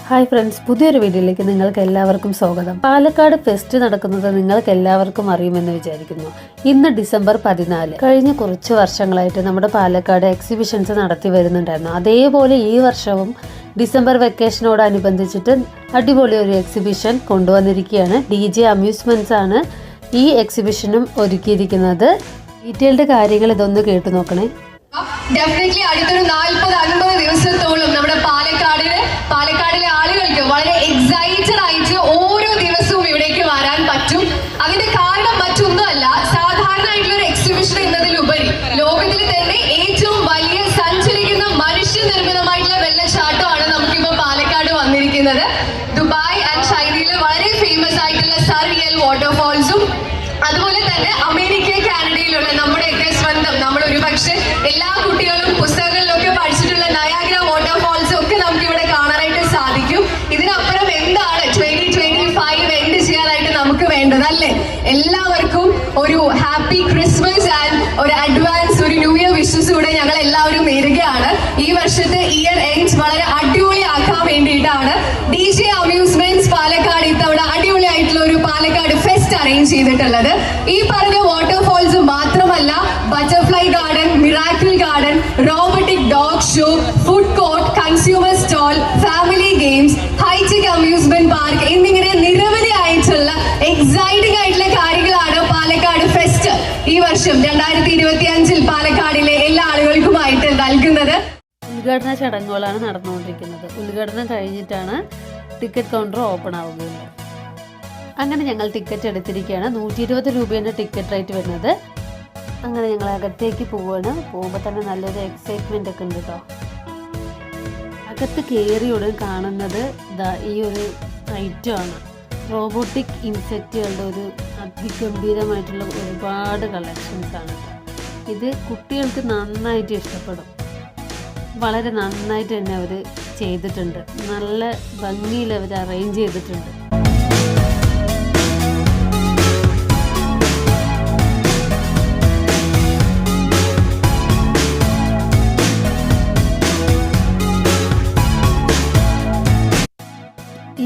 Hi friends, പുതിയൊരു വീഡിയോയിലേക്ക് നിങ്ങൾക്ക് എല്ലാവർക്കും സ്വാഗതം. പാലക്കാട് ഫെസ്റ്റ് നടക്കുന്നത് നിങ്ങൾക്ക് എല്ലാവർക്കും അറിയുമെന്ന് വിചാരിക്കുന്നു. ഇന്ന് ഡിസംബർ 14. കഴിഞ്ഞ കുറച്ച് വർഷങ്ങളായിട്ട് നമ്മുടെ പാലക്കാട് എക്സിബിഷൻസ് നടത്തി വരുന്നുണ്ടായിരുന്നു. അതേപോലെ ഈ വർഷവും ഡിസംബർ വെക്കേഷനോടനുബന്ധിച്ചിട്ട് അടിപൊളി ഒരു എക്സിബിഷൻ കൊണ്ടുവന്നിരിക്കുകയാണ്. DJ അമ്യൂസ്മെന്റ്സ് ആണ് ഈ എക്സിബിഷനും ഒരുക്കിയിരിക്കുന്നത്. ഡീറ്റെയിൽഡ് കാര്യങ്ങൾ ഇതൊന്ന് കേട്ടു നോക്കണേ. ഡെഫിനറ്റ്ലി അടുത്തൊരു 40-50 ദിവസത്തോളം നമ്മുടെ പാലക്കാടിലെ ആളുകൾക്ക് വളരെ എക്സൈറ്റഡ് ആയിട്ട് ഓരോ ദിവസവും ഇവിടേക്ക് വരാൻ പറ്റും. അതിന്റെ കാരണം മറ്റൊന്നുമല്ല, സാധാരണയായിട്ടുള്ള ഒരു എക്സിബിഷൻ എന്നതിലുപരി ലോകത്തിൽ തന്നെ ഏറ്റവും വലിയ സഞ്ചരിക്കുന്ന മനുഷ്യനിർമ്മിതമായിട്ടുള്ള വെള്ളച്ചാട്ടമാണ് നമുക്കിപ്പോ പാലക്കാട് വന്നിരിക്കുന്നത്. ദുബായ് ആൻഡ് ചൈനയിലെ വളരെ ഫേമസ് ആയിട്ടുള്ള സറിയൽ വാട്ടർഫാൾസും അതുപോലെ തന്നെ അമേരിക്ക, കാനഡയിലുള്ള നമ്മുടെയൊക്കെ സ്വന്തം, നമ്മൾ ഒരുപക്ഷെ എല്ലാ കുട്ടികളും പുസ്തകങ്ങളിലൊക്കെ പഠിച്ചിട്ടുള്ള നയാഗ്ര വാട്ടർഫാൾസും ഒക്കെ നമുക്ക് ഇവിടെ കാണാനായിട്ട് സാധിക്കും. ഇതിനപ്പുറം എന്താണ് 2025 എൻഡ് ചെയ്യാനായിട്ട് നമുക്ക് വേണ്ടത് അല്ലേ? എല്ലാവർക്കും ഒരു ഹാപ്പി ക്രിസ്മസ് ആൻഡ് ഒരു അഡ്വാൻസ് ഒരു ന്യൂ ഇയർ വിഷസ് കൂടെ ഞങ്ങൾ എല്ലാവരും നേരുകയാണ്. ഈ വർഷത്തെ ഇയർ എൻഡ് വളരെ അടിപൊളിയാക്കാൻ വേണ്ടിയിട്ടാണ് DJ അമ്യൂസ്മെന്റ്സ് പാലക്കാട് ഇത്തവണ അടിപൊളിയായിട്ടുള്ള ഒരു പാലക്കാട് ഫെസ്റ്റ് അറേഞ്ച് ചെയ്തിട്ടുള്ളത്. ഈ പറഞ്ഞ വാട്ടർഫാൾസ് മാത്രമല്ല, butterfly garden, miracle garden, robotic dog show, food court, consumer stall, family games, high tech amusement park എന്നിങ്ങനെ നിരവധി ആയിട്ടുള്ള എക്സൈറ്റിംഗ് ആയിട്ടുള്ള കാര്യങ്ങളാണ് പാലക്കാട് ഫെസ്റ്റ് ഈ വർഷം 2025 പാലക്കാടിലെ എല്ലാ ആളുകൾക്കുമായിട്ട് നൽകുന്നത്. ഉദ്ഘാടന ചടങ്ങുകളാണ് നടന്നുകൊണ്ടിരിക്കുന്നത്. ഉദ്ഘാടനം കഴിഞ്ഞിട്ടാണ് ടിക്കറ്റ് കൗണ്ടർ ഓപ്പൺ ആവുകയുള്ളത്. അങ്ങനെ ഞങ്ങൾ ടിക്കറ്റ് എടുത്തിരിക്കുകയാണ്. 120 രൂപയാണ് ടിക്കറ്റ് റേറ്റ് വരുന്നത്. അങ്ങനെ ഞങ്ങൾ അകത്തേക്ക് പോവുകയാണ്. പോകുമ്പോൾ തന്നെ നല്ലൊരു എക്സൈറ്റ്മെൻ്റ് ഒക്കെ ഉണ്ട് കേട്ടോ. അകത്ത് കയറി ഉടൻ കാണുന്നത് ഈ ഒരു ഐറ്റമാണ്. റോബോട്ടിക് ഇൻസെക്റ്റുകളുടെ ഒരു അതിഗംഭീരമായിട്ടുള്ള ഒരുപാട് കളക്ഷൻസ് ആണ്. ഇത് കുട്ടികൾക്ക് നന്നായിട്ട് ഇഷ്ടപ്പെടും. വളരെ നന്നായിട്ട് തന്നെ അവർ ചെയ്തിട്ടുണ്ട്. നല്ല ഭംഗിയിൽ അവർ അറേഞ്ച് ചെയ്തിട്ടുണ്ട്.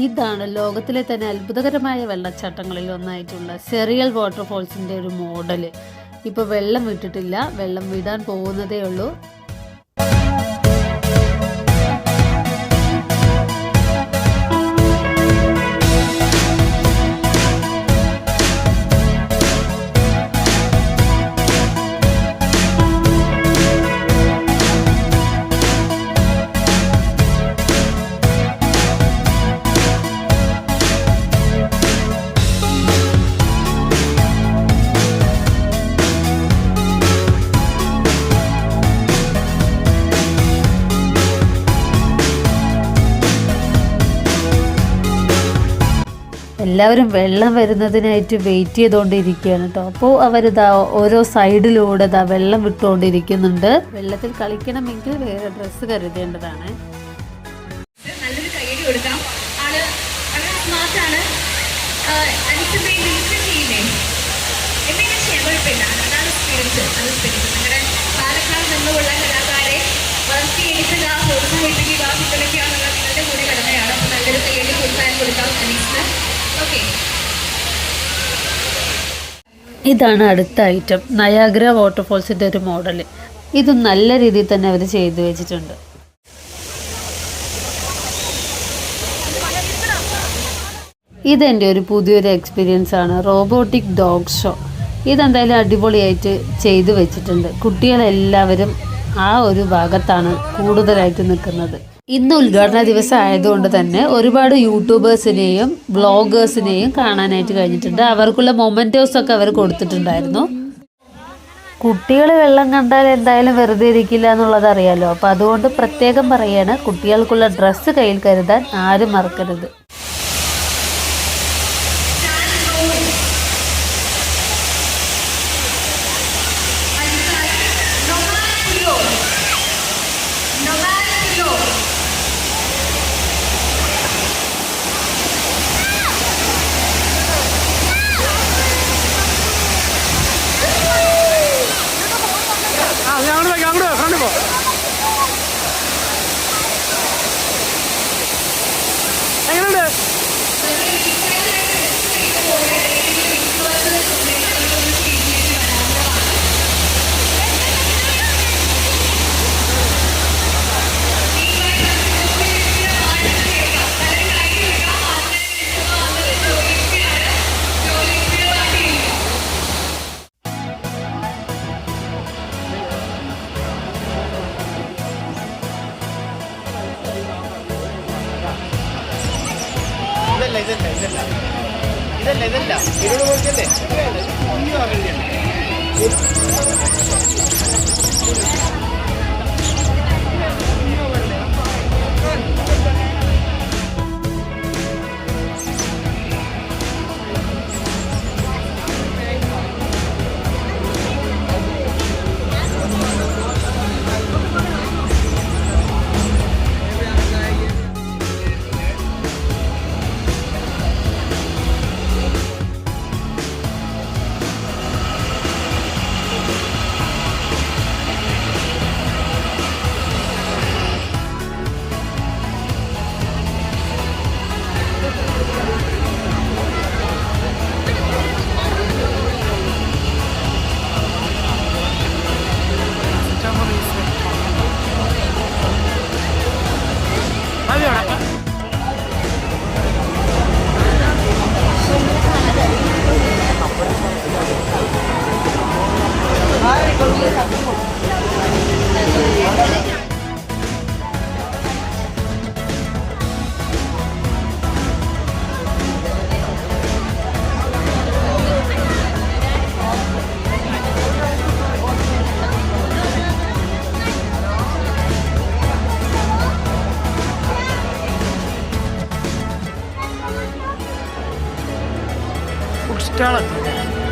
ഇതാണ് ലോകത്തിലെ തന്നെ അത്ഭുതകരമായ വെള്ളച്ചാട്ടങ്ങളിൽ ഒന്നായിട്ടുള്ള സെറിയൽ വാട്ടർഫാൾസിൻ്റെ ഒരു മോഡല്. ഇപ്പോൾ വെള്ളം വിട്ടിട്ടില്ല, വെള്ളം വിടാൻ പോകുന്നതേ ഉള്ളൂ. എല്ലാവരും വെള്ളം വരുന്നതിനായിട്ട് വെയിറ്റ് ചെയ്തുകൊണ്ടിരിക്കുകയാണ് കേട്ടോ. അപ്പോൾ അവരിതാ ഓരോ സൈഡിലൂടെ വെള്ളം വിട്ടുകൊണ്ടിരിക്കുന്നുണ്ട്. വെള്ളത്തിൽ കളിക്കണമെങ്കിൽ വേറെ ഡ്രസ്സ് കരുതേണ്ടതാണ്. നല്ലൊരു കൈയ്യടി കൊടുക്കാം. ആള് വളരെ സ്മാർട്ടാണ്. എന്തെങ്കിലും ചെയ്യാൻ കുഴപ്പമില്ല. അതാണ് സ്പിരിറ്റ്. നിങ്ങളുടെ പാലക്കാട് നിന്നുള്ള കലാകാരെ വളർത്തിയെടുക്കുക, പ്രോത്സാഹിപ്പിക്കുക, പിന്തുണയ്ക്കുക എന്നുള്ള നിങ്ങളുടെ കൂടി കടമയാണ്. അപ്പോൾ നല്ലൊരു കൈയ്യടി കൊടുക്കാം അനീസിന്. ഇതാണ് അടുത്ത ഐറ്റം, നയാഗ്ര വാട്ടർഫാൾസിൻ്റെ ഒരു മോഡല്. ഇത് നല്ല രീതിയിൽ തന്നെ അവർ ചെയ്തു വെച്ചിട്ടുണ്ട്. ഇതെൻ്റെ ഒരു പുതിയൊരു എക്സ്പീരിയൻസ് ആണ്, റോബോട്ടിക് ഡോഗ് ഷോ. ഇതെന്തായാലും അടിപൊളിയായിട്ട് ചെയ്തു വെച്ചിട്ടുണ്ട്. കുട്ടികളെല്ലാവരും ആ ഒരു ഭാഗത്താണ് കൂടുതലായിട്ട് നിൽക്കുന്നത്. ഇന്ന് ഉദ്ഘാടന ദിവസം ആയതുകൊണ്ട് തന്നെ ഒരുപാട് യൂട്യൂബേഴ്സിനെയും വ്ളോഗേഴ്സിനെയും കാണാനായിട്ട് കഴിഞ്ഞിട്ടുണ്ട്. അവർക്കുള്ള മൊമെൻറ്റോസ് ഒക്കെ അവർ കൊടുത്തിട്ടുണ്ടായിരുന്നു. കുട്ടികൾ വെള്ളം കണ്ടാൽ എന്തായാലും വെറുതെ ഇരിക്കില്ല എന്നുള്ളത് അറിയാലോ. അപ്പോൾ അതുകൊണ്ട് പ്രത്യേകം പറയാണ്, കുട്ടികൾക്കുള്ള ഡ്രസ്സ് കയ്യിൽ കരുതാൻ ആരും മറക്കരുത്. ഫുഡ് സ്റ്റാളൊക്കെ